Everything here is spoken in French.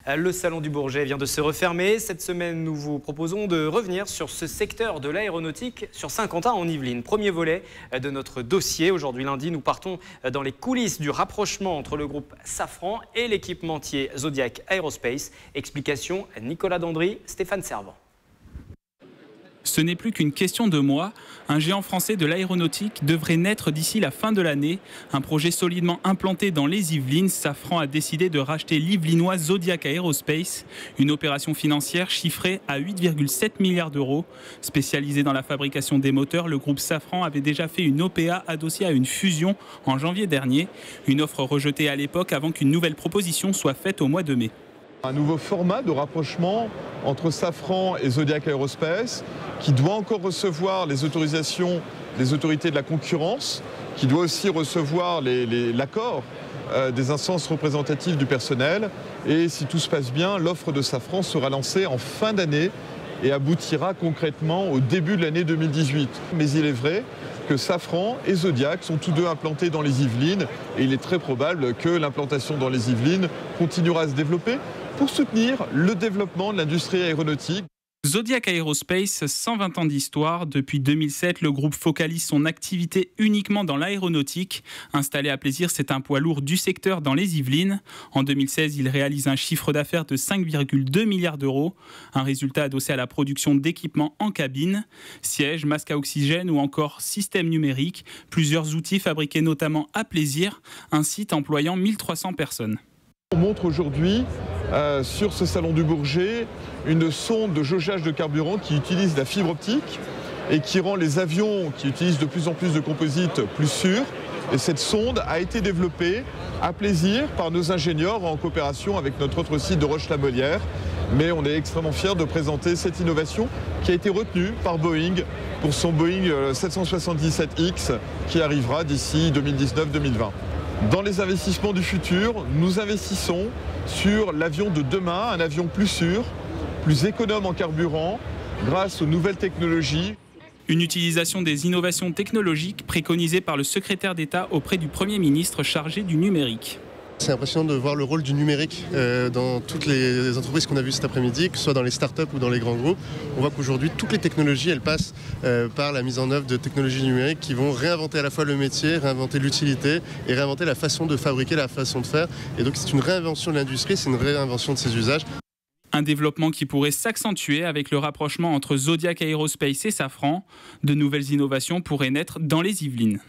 Le Salon du Bourget vient de se refermer. Cette semaine, nous vous proposons de revenir sur ce secteur de l'aéronautique sur Saint-Quentin en Yvelines. Premier volet de notre dossier. Aujourd'hui lundi, nous partons dans les coulisses du rapprochement entre le groupe Safran et l'équipementier Zodiac Aerospace. Explication Nicolas Dandry, Stéphane Servant. Ce n'est plus qu'une question de mois. Un géant français de l'aéronautique devrait naître d'ici la fin de l'année. Un projet solidement implanté dans les Yvelines, Safran a décidé de racheter l'Yvelinois Zodiac Aerospace, une opération financière chiffrée à 8,7 milliards d'euros. Spécialisé dans la fabrication des moteurs, le groupe Safran avait déjà fait une OPA adossée à une fusion en janvier dernier. Une offre rejetée à l'époque avant qu'une nouvelle proposition soit faite au mois de mai. Un nouveau format de rapprochement entre Safran et Zodiac Aerospace qui doit encore recevoir les autorisations des autorités de la concurrence, qui doit aussi recevoir l'accord des instances représentatives du personnel. Et si tout se passe bien, l'offre de Safran sera lancée en fin d'année et aboutira concrètement au début de l'année 2018. Mais il est vrai que Safran et Zodiac sont tous deux implantés dans les Yvelines et il est très probable que l'implantation dans les Yvelines continuera à se développer pour soutenir le développement de l'industrie aéronautique. Zodiac Aerospace, 120 ans d'histoire. Depuis 2007, le groupe focalise son activité uniquement dans l'aéronautique. Installé à Plaisir, c'est un poids lourd du secteur dans les Yvelines. En 2016, il réalise un chiffre d'affaires de 5,2 milliards d'euros. Un résultat adossé à la production d'équipements en cabine, sièges, masques à oxygène ou encore systèmes numériques. Plusieurs outils fabriqués notamment à Plaisir, un site employant 1300 personnes. On montre aujourd'hui sur ce salon du Bourget une sonde de jaugeage de carburant qui utilise la fibre optique et qui rend les avions qui utilisent de plus en plus de composites plus sûrs. Et cette sonde a été développée à Plaisir par nos ingénieurs en coopération avec notre autre site de Roche-la-Molière. Mais on est extrêmement fiers de présenter cette innovation qui a été retenue par Boeing pour son Boeing 777X qui arrivera d'ici 2019-2020. Dans les investissements du futur, nous investissons sur l'avion de demain, un avion plus sûr, plus économe en carburant, grâce aux nouvelles technologies. Une utilisation des innovations technologiques préconisée par le secrétaire d'État auprès du Premier ministre chargé du numérique. C'est impressionnant de voir le rôle du numérique dans toutes les entreprises qu'on a vues cet après-midi, que ce soit dans les startups ou dans les grands groupes. On voit qu'aujourd'hui, toutes les technologies, elles passent par la mise en œuvre de technologies numériques qui vont réinventer à la fois le métier, réinventer l'utilité et réinventer la façon de fabriquer, la façon de faire. Et donc c'est une réinvention de l'industrie, c'est une réinvention de ses usages. Un développement qui pourrait s'accentuer avec le rapprochement entre Zodiac Aerospace et Safran. De nouvelles innovations pourraient naître dans les Yvelines.